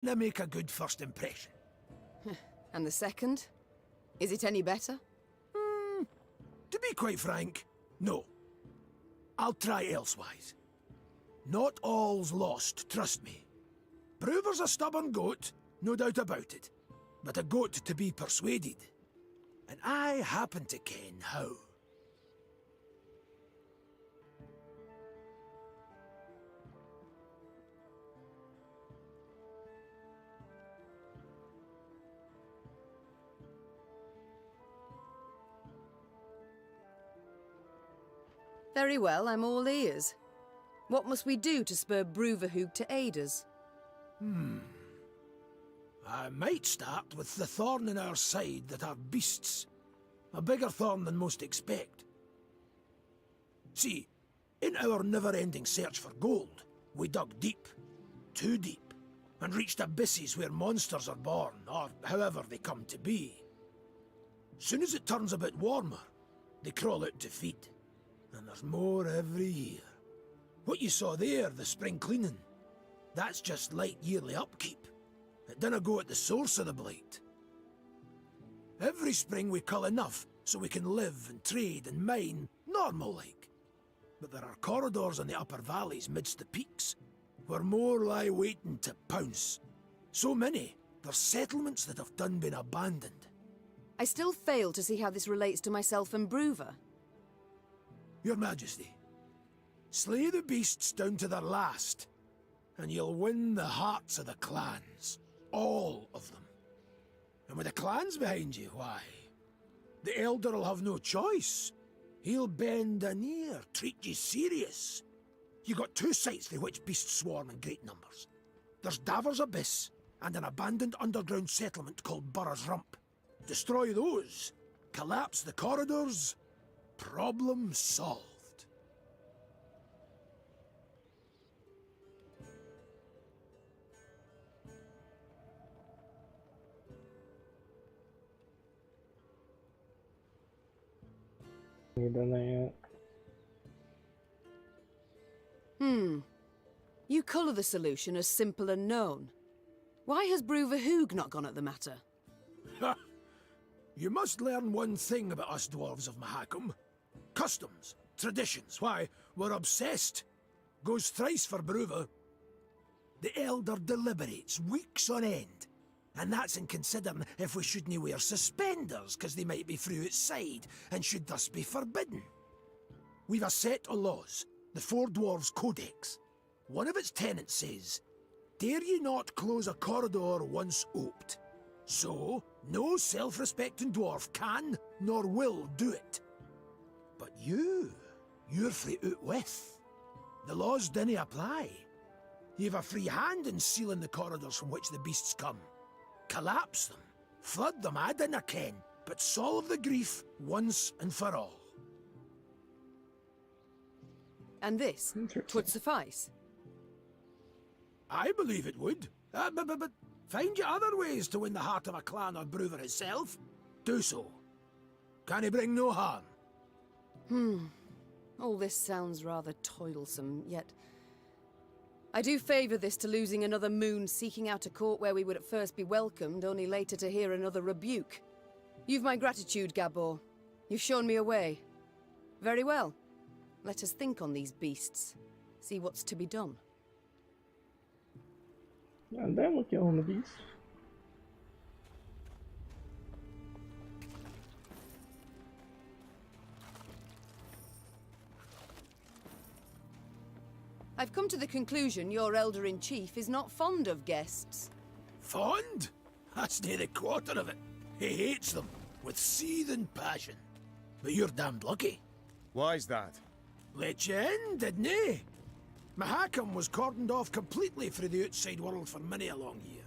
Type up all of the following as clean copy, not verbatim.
They make a good first impression. And the second? Is it any better? To be quite frank, no. I'll try elsewise. Not all's lost, trust me. Bruver's a stubborn goat, no doubt about it, but a goat to be persuaded. And I happen to ken how. Very well, I'm all ears. What must we do to spur Bruverhoog to aid us? I might start with the thorn in our side that are beasts. A bigger thorn than most expect. See, in our never-ending search for gold, we dug deep, too deep, and reached abysses where monsters are born, or however they come to be. Soon as it turns a bit warmer, they crawl out to feed. And there's more every year. What you saw there, the spring cleaning, that's just light yearly upkeep. It dinna go at the source of the blight. Every spring we cull enough so we can live and trade and mine normal-like. But there are corridors in the upper valleys midst the peaks, where more lie waiting to pounce. So many, there's settlements that have done been abandoned. I still fail to see how this relates to myself and Bruver. Your Majesty, slay the beasts down to their last, and you'll win the hearts of the clans. All of them. And with the clans behind you, why? The Elder'll have no choice. He'll bend an ear, treat you serious. You got two sites through which beasts swarm in great numbers. There's Davor's Abyss, and an abandoned underground settlement called Burra's Rump. Destroy those, collapse the corridors, problem solved. You done that yet? You colour the solution as simple and known. Why has Bruverhoog not gone at the matter? Ha! You must learn one thing about us dwarves of Mahakam. Customs, traditions, why, we're obsessed. Goes thrice for Bruver. The Elder deliberates weeks on end. And that's in considering if we shouldn't wear suspenders, because they might be through outside, and should thus be forbidden. We've a set of laws, the Four Dwarves Codex. One of its tenets says, dare ye not close a corridor once oped. So, no self-respecting dwarf can, nor will do it. But you're free out with. The laws dinna apply. You've a free hand in sealing the corridors from which the beasts come. Collapse them, flood them, I dinna ken, but solve the grief once and for all. And this, 'twould suffice. I believe it would. But find you other ways to win the heart of a clan or Bruver itself. Do so. Can he bring no harm? All this sounds rather toilsome, yet I do favour this to losing another moon seeking out a court where we would at first be welcomed, only later to hear another rebuke. You've my gratitude, Gabor. You've shown me a way. Very well. Let us think on these beasts. See what's to be done. God damn, look you on the beast. I've come to the conclusion your Elder-in-Chief is not fond of guests. Fond? That's near the quarter of it. He hates them, with seething passion. But you're damned lucky. Why's that? Let you in, didn't he? Mahakam was cordoned off completely from the outside world for many a long year.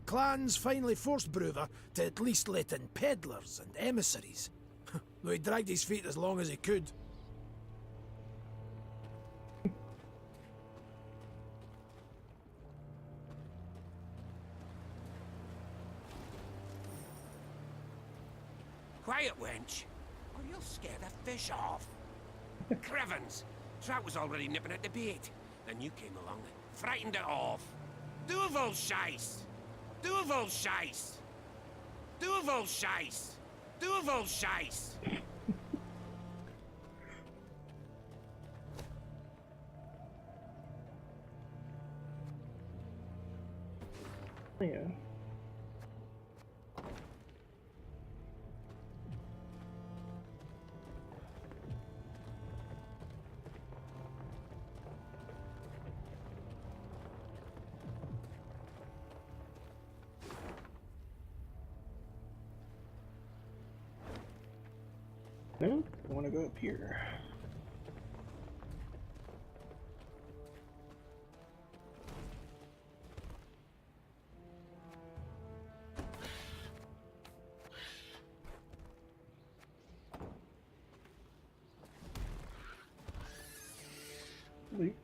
Clans finally forced Bruver to at least let in peddlers and emissaries. Though he dragged his feet as long as he could. Quiet, wench, or you'll scare the fish off. Crevens, Trout was already nipping at the bait. Then you came along and frightened it off. Duvel shice! Duvel Scheiß! Duvel Scheiß! Duvel Scheiß! Yeah. No, I want to go up here. Leap.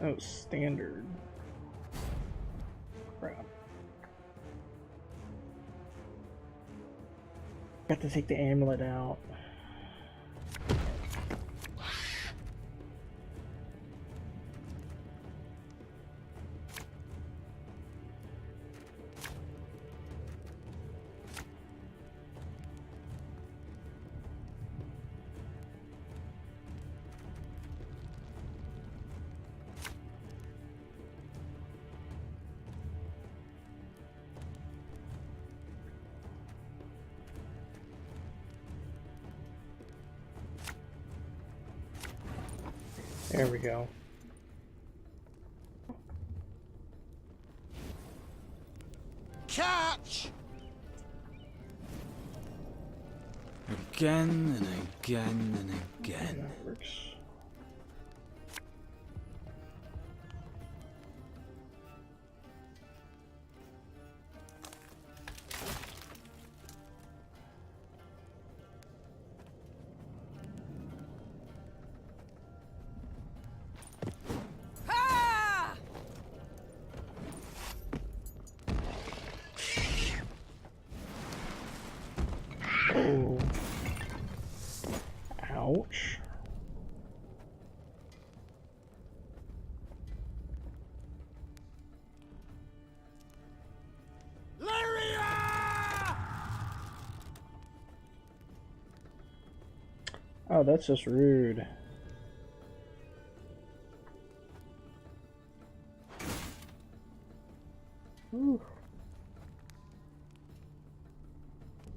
Oh, standard. Crap. Got to take the amulet out. There we go. Catch! Again and again and again. That works. Ah! Oh. Ouch. Lyria! Oh, that's just rude. Ooh.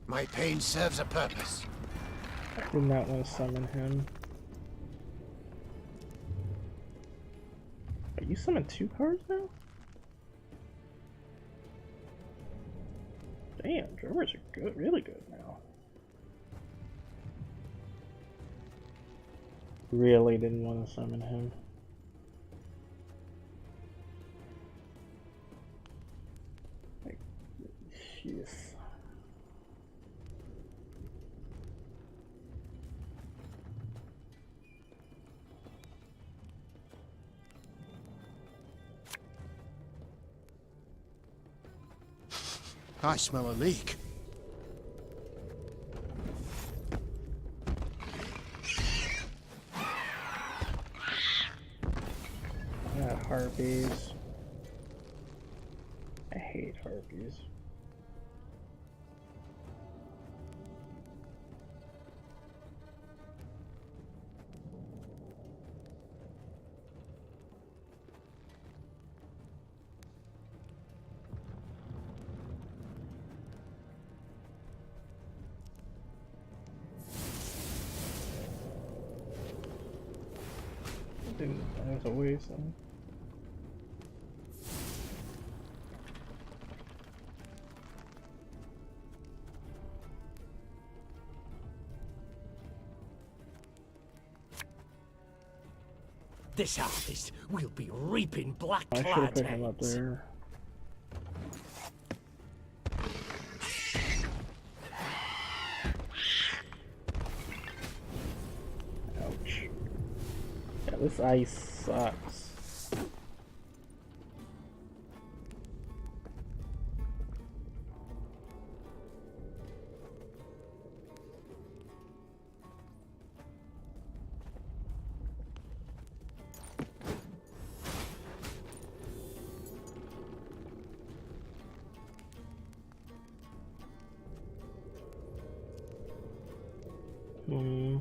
My pain serves a purpose. I did not want to summon him. But you summoned 2 cards now? Damn, drummers are good, really good now. Really didn't want to summon him. Like, jeez. I smell a leak. Harpies. I hate harpies. That was a waste. This harvest will be reaping black I should have clad put him up heads. there. Ouch. Yeah, this ice sucks. Hmm.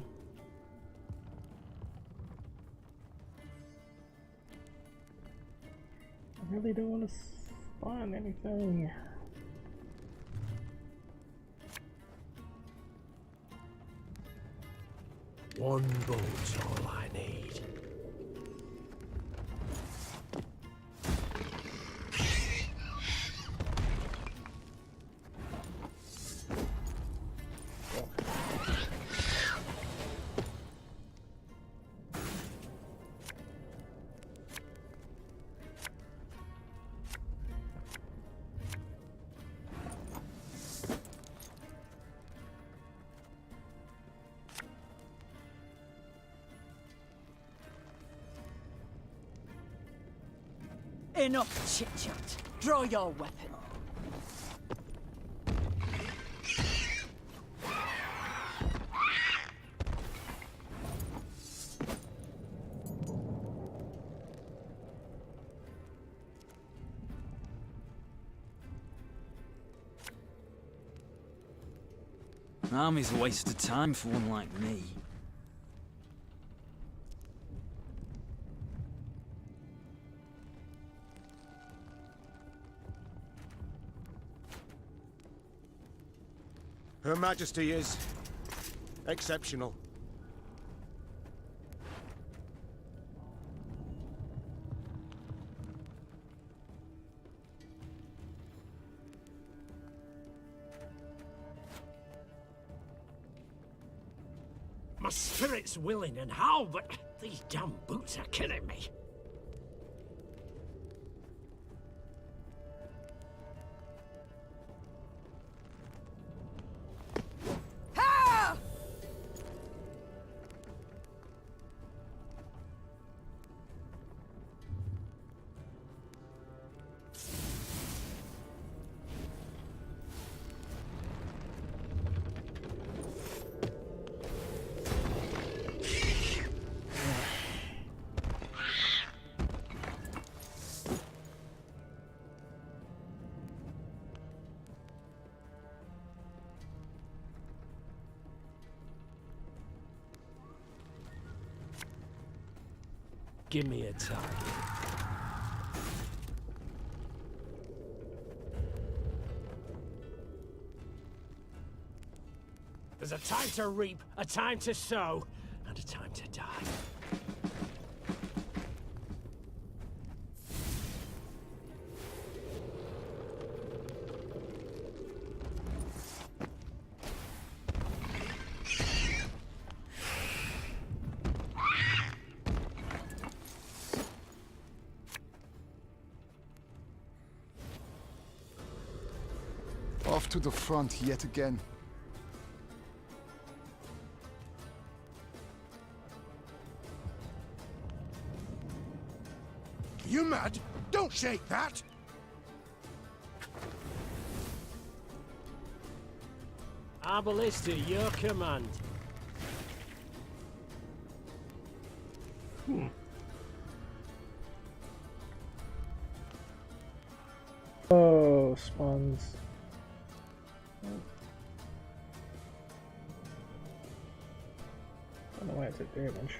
I really don't want to spawn anything. One boat's all I need. Enough chit-chat. Draw your weapon. Army's a waste of time for one like me. Her Majesty is exceptional. My spirit's willing and how, but these damn boots are killing me. Give me a target. There's a time to reap, a time to sow, and a time to die. Off to the front yet again. You mad? Don't shake that! Our ballista, your command. Oh, spawns. I don't know why it took damage.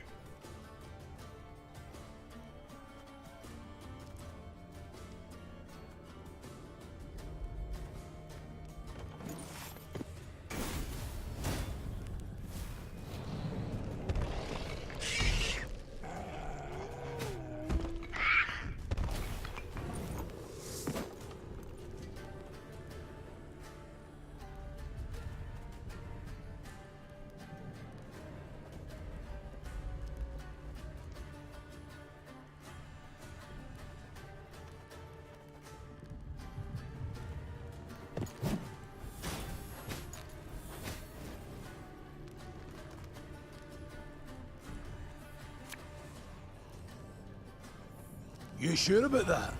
You sure about that?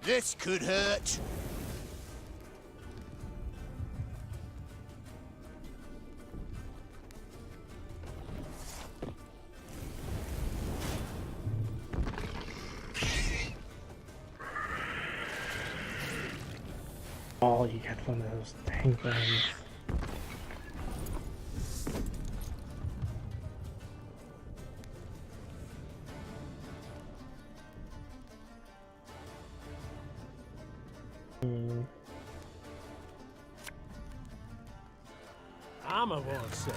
This could hurt. Oh, you got one of those dang things. I'm a one say.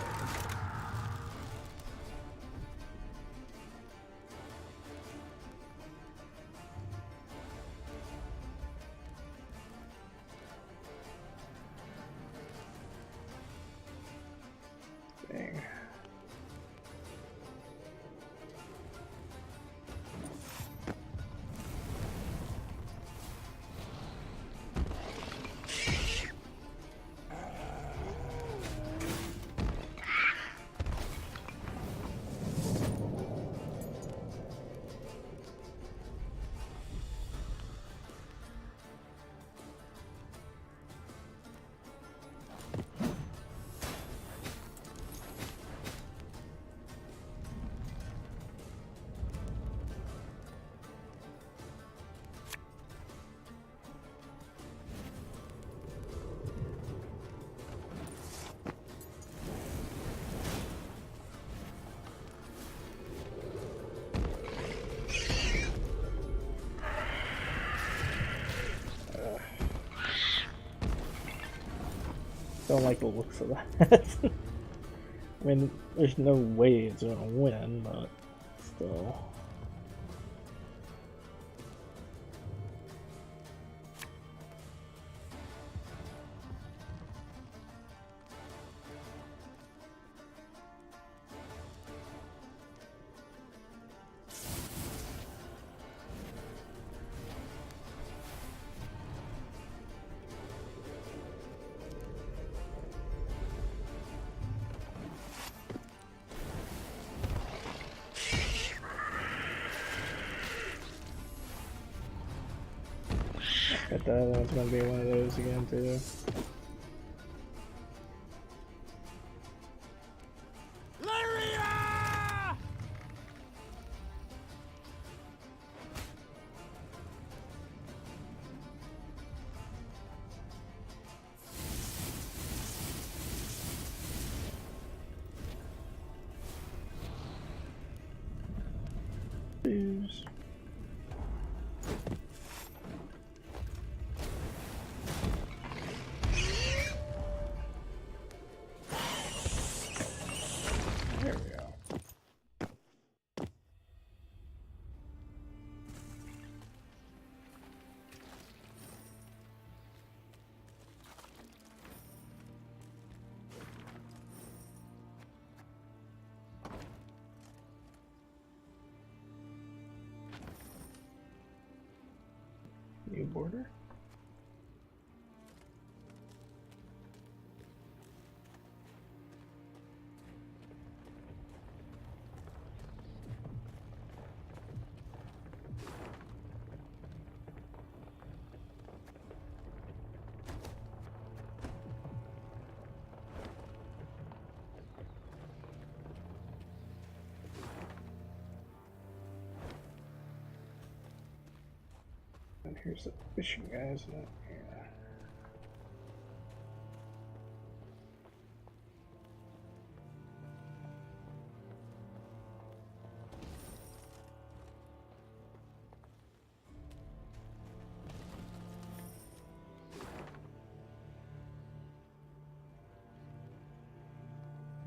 Dang. Don't like the looks of that. I mean, there's no way it's gonna win, but still. Bet that one's gonna be one of those again too. Jeez. There we go. New border. And here's the fishing guys. Yeah.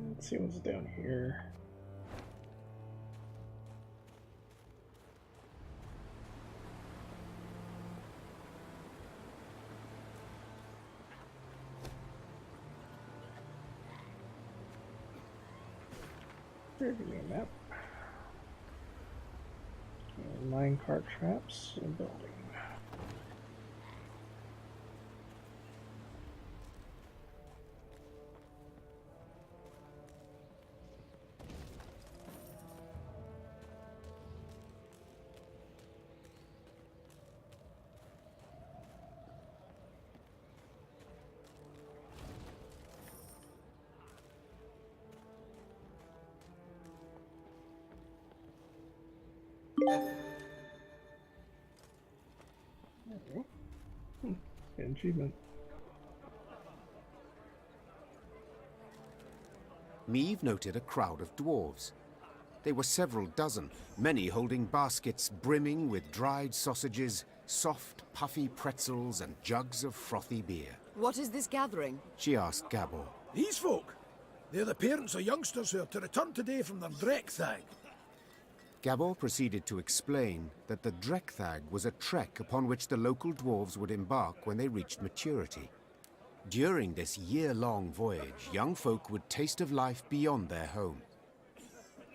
Let's see what's down here. There's a map. Minecart traps and building. An achievement. Meave noted a crowd of dwarves. They were several dozen, many holding baskets brimming with dried sausages, soft, puffy pretzels, and jugs of frothy beer. What is this gathering? She asked Gabor. These folk, they're the parents of youngsters who are to return today from their Drekthag. Gabor proceeded to explain that the Drekthag was a trek upon which the local dwarves would embark when they reached maturity. During this year-long voyage, young folk would taste of life beyond their home.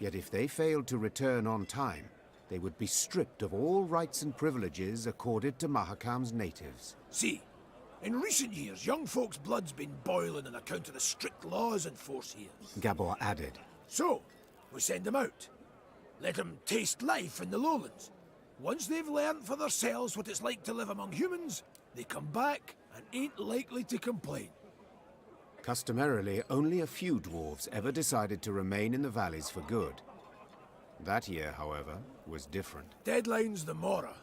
Yet if they failed to return on time, they would be stripped of all rights and privileges accorded to Mahakam's natives. See, in recent years, young folks' blood's been boiling on account of the strict laws in force here. Gabor added. So, we send them out. Let them taste life in the lowlands. Once they've learned for themselves what it's like to live among humans, they come back and ain't likely to complain. Customarily, only a few dwarves ever decided to remain in the valleys for good. That year, however, was different. Deadline's the Mora,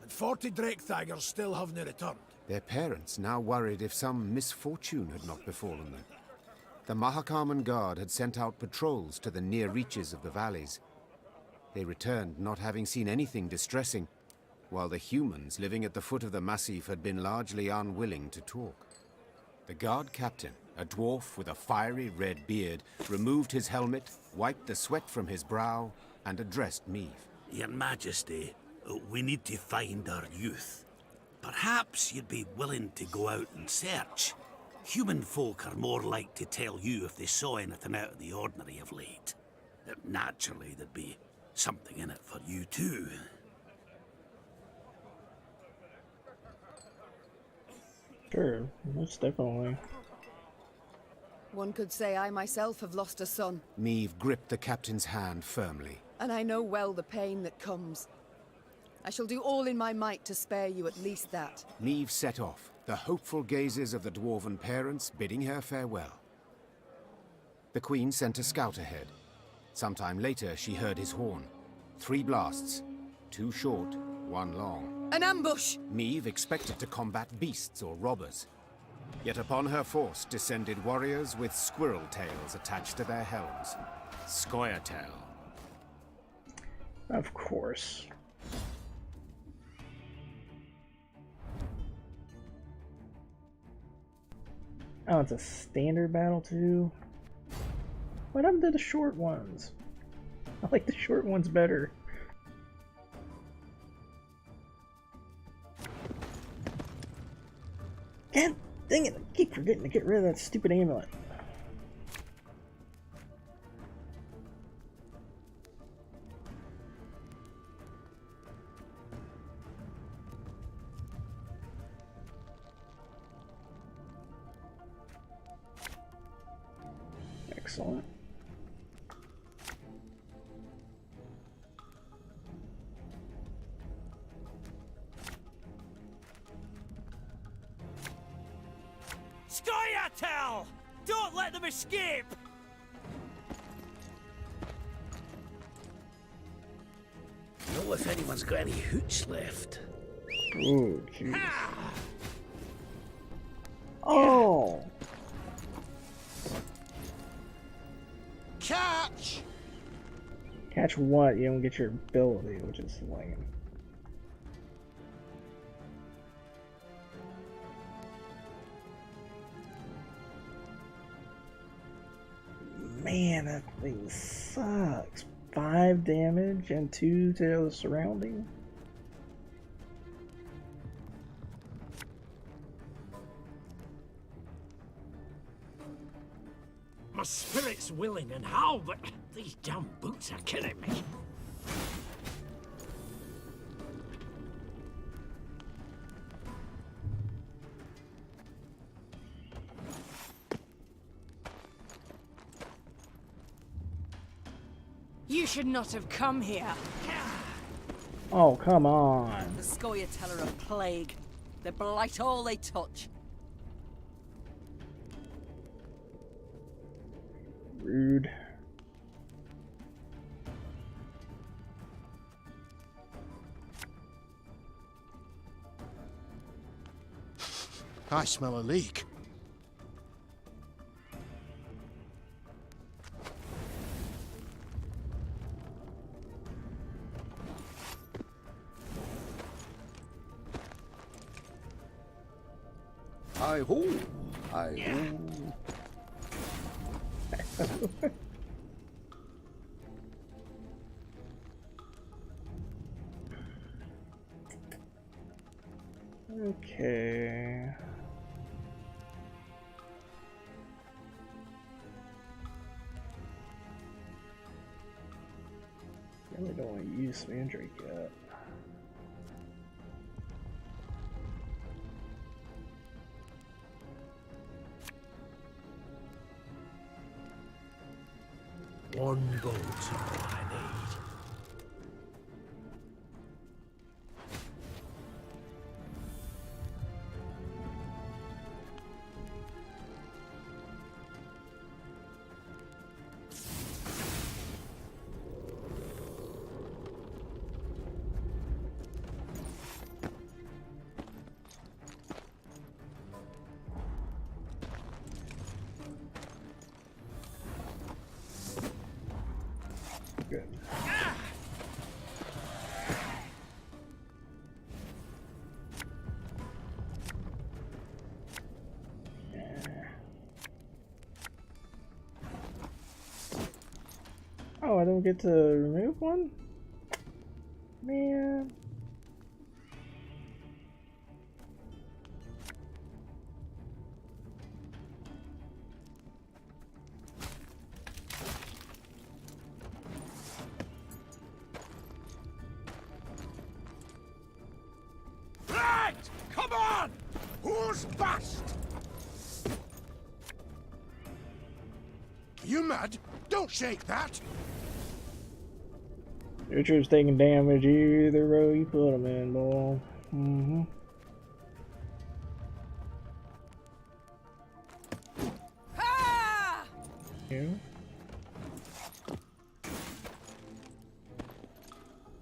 and 40 Drekthagers still haven't returned. Their parents now worried if some misfortune had not befallen them. The Mahakaman Guard had sent out patrols to the near reaches of the valleys. They returned not having seen anything distressing, while the humans living at the foot of the massif had been largely unwilling to talk. The guard captain, a dwarf with a fiery red beard, removed his helmet, wiped the sweat from his brow, and addressed Meave. Your Majesty, we need to find our youth. Perhaps you'd be willing to go out and search. Human folk are more like to tell you if they saw anything out of the ordinary of late. Naturally, there'd be something in it for you too. Sure, most definitely. One could say I myself have lost a son, Meave gripped the captain's hand firmly. and I know well the pain that comes. I shall do all in my might to spare you at least that. Meave set off, the hopeful gazes of the dwarven parents bidding her farewell. The Queen sent a scout ahead. Sometime later, she heard his horn. 3 blasts, 2 short, 1 long. An ambush! Meave expected to combat beasts or robbers. Yet upon her force descended warriors with squirrel tails attached to their helms. Scoia'tael. Of course. Oh, it's a standard battle too? What happened to the short ones? I like the short ones better. God dang it, I keep forgetting to get rid of that stupid amulet. Excellent. Scoia'tael! Don't let them escape! Know if anyone's got any hooch left. Oh, jeez. Oh! Catch! Catch what? You don't get your ability, which is lame. Man, that thing sucks. 5 damage and 2 to the surrounding. My spirit's willing and how, but these damn boots are killing me. You should not have come here. Oh, come on. The Scoia'tael are a plague. They blight all they touch. Rude. I smell a leak. Hi-ho! Hi-ho! Okay. Really don't want to use Mandrake yet. One bolt is all I need. Good. Oh, I don't get to remove one? Man. Right! Come on! Who's bust? Are you mad? Don't shake that! Your troops taking damage either row you put them in, boy. Mm-hmm. Ah! Yeah.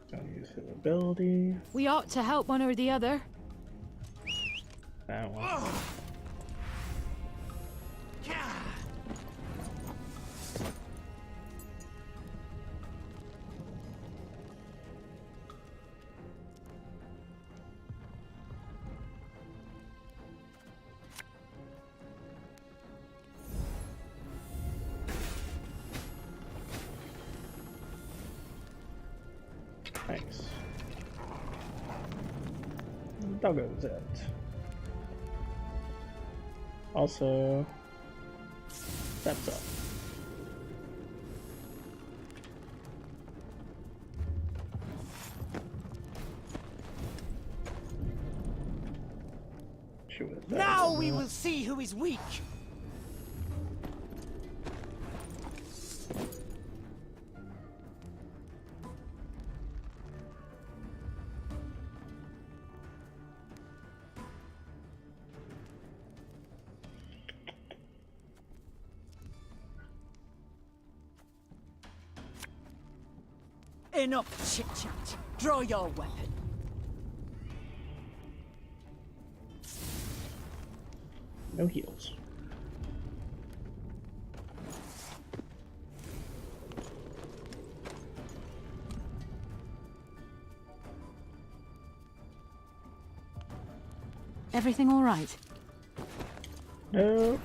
Don't use his ability. We ought to help one or the other. That one. Thanks. Doggo's it. Also, steps up. Now we will see who is weak. Enough chit-chat. Draw your weapon. No heals. Everything all right? Nope.